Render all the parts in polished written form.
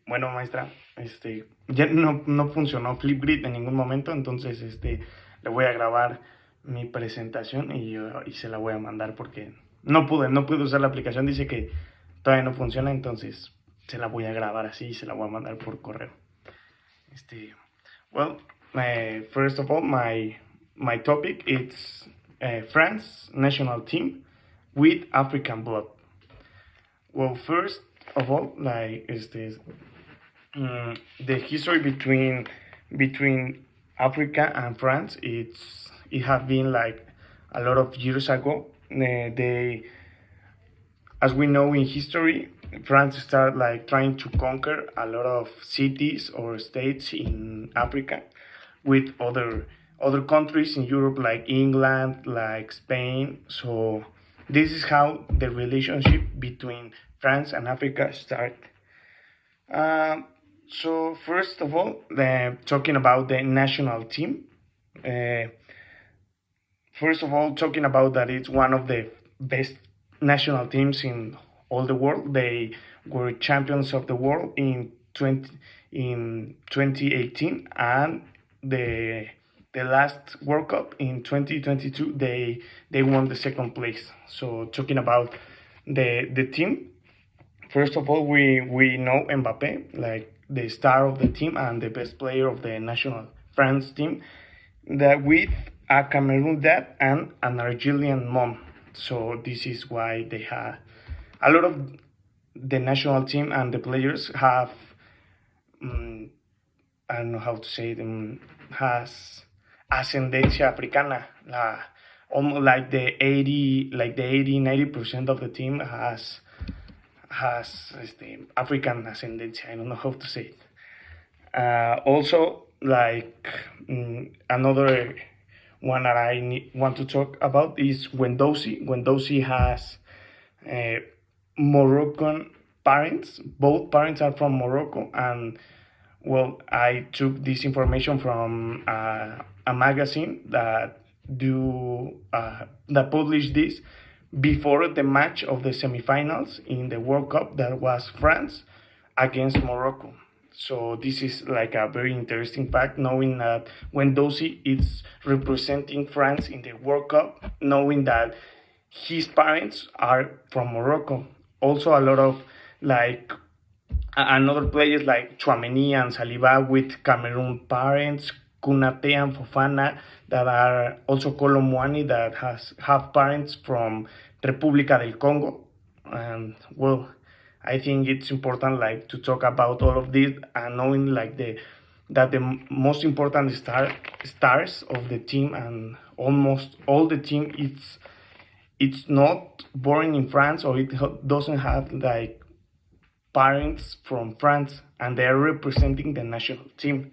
Bueno, maestra, ya no funcionó Flipgrid en ningún momento, entonces, le voy a grabar mi presentación y se la voy a mandar porque no pude usar la aplicación, dice que todavía no funciona, entonces se la voy a grabar así y se la voy a mandar por correo. Este, well, first of all, my topic is France national team with African blood. Well, first of all, the history between Africa and France, it have been like a lot of years ago. They, as we know in history, France started like trying to conquer a lot of cities or states in Africa with other countries in Europe like England, like Spain. So this is how the relationship between France and Africa started. So first of all, talking about the national team. Uh, First of all, talking about that it's one of the best national teams in all the world. They were champions of the world in 2018, and the last World Cup in 2022 they won the second place. So talking about the team, first of all, we know Mbappe, like the star of the team and the best player of the national France team, that with a Cameroon dad and an Algerian mom. So this is why they have a lot of the national team and the players have, I don't know how to say them, has ascendencia africana. Almost like the 80-90% of the team has African ascendencia. I don't know how to say it. Also, like another one that I want to talk about is Wendosi. Wendosi has uh, Moroccan parents. Both parents are from Morocco, and well, I took this information from a magazine that published this before the match of the semifinals in the World Cup that was France against Morocco. So this is like a very interesting fact, knowing that when Dosi is representing France in the World Cup, knowing that his parents are from Morocco. Also, a lot of like another players like Chouameni and Saliba with Cameroon parents, Kunate and Fofana that are also Colomwani that have parents from República del Congo, and well, I think it's important like to talk about all of this and knowing like the most important stars of the team and almost all the team it's not born in France or it doesn't have like parents from France and they're representing the national team.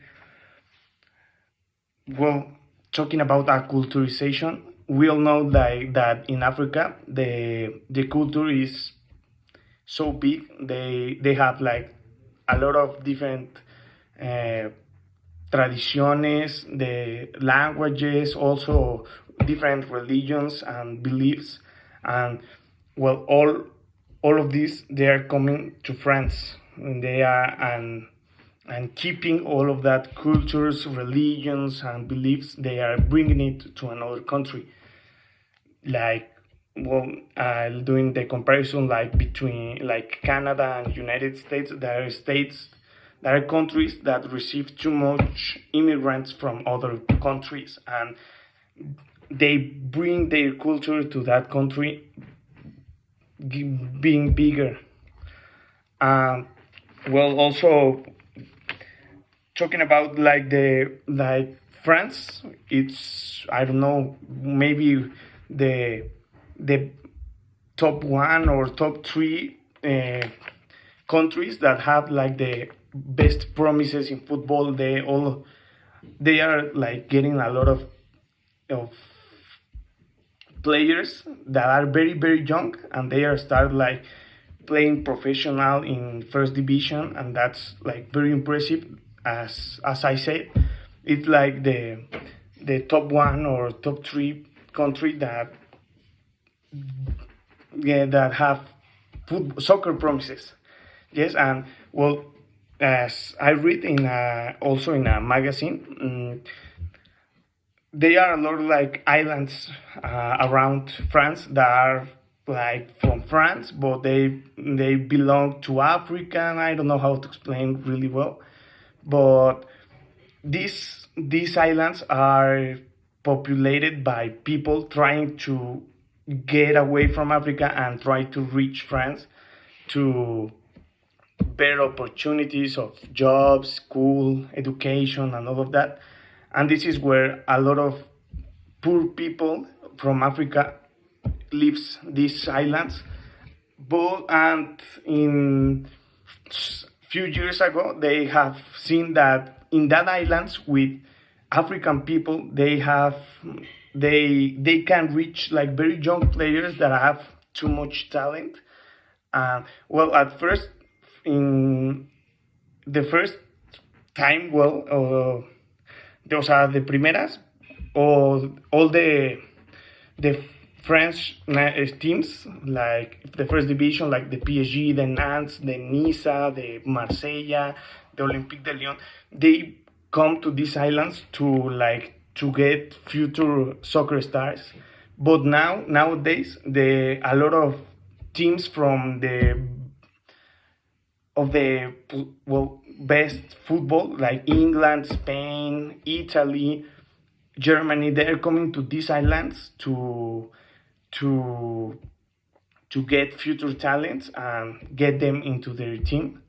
Well, talking about acculturation, we all know that in Africa the culture is so big. They have like a lot of different uh, tradiciones, the languages, also different religions and beliefs, and well, all of these they are coming to France. And they are and keeping all of that cultures, religions, and beliefs. They are bringing it to another country, like well, doing the comparison like between like Canada and United States. There are countries that receive too much immigrants from other countries, and they bring their culture to that country, being bigger. Um, well, also talking about like France, it's I don't know, maybe the the top one or top three countries that have like the best promises in football. They are like getting a lot of players that are very young and they are start like playing professional in first division, and that's like very impressive. As I said, it's like the top one or top three country that that have soccer promises. Yes, and well, as I read in also in a magazine, there are a lot of like islands around France that are like from France, but they belong to Africa. And I don't know how to explain really well, but these islands are populated by people trying to get away from Africa and try to reach France to better opportunities of jobs, school, education, and all of that. And this is where a lot of poor people from Africa lives these islands. But and in few years ago, they have seen that in that islands with African people, they can reach like very young players that have too much talent. Well, at first, in the first time, well, o sea, the primeras, or all the French teams, like the first division, like the PSG, the Nantes, the Niza, the Marsella, the Olympique de Lyon, they come to these islands to get future soccer stars. But nowadays, a lot of teams from the well best football like England, Spain, Italy, Germany, they're coming to these islands to to get future talents and get them into their team.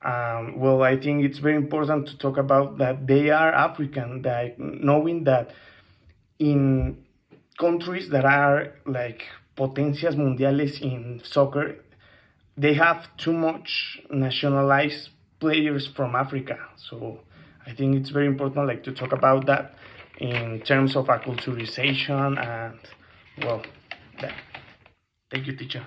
Well, I think it's very important to talk about that they are African, that knowing that in countries that are like potencias mundiales in soccer, they have too much nationalized players from Africa. So I think it's very important like to talk about that in terms of acculturation and well, that. Thank you, teacher.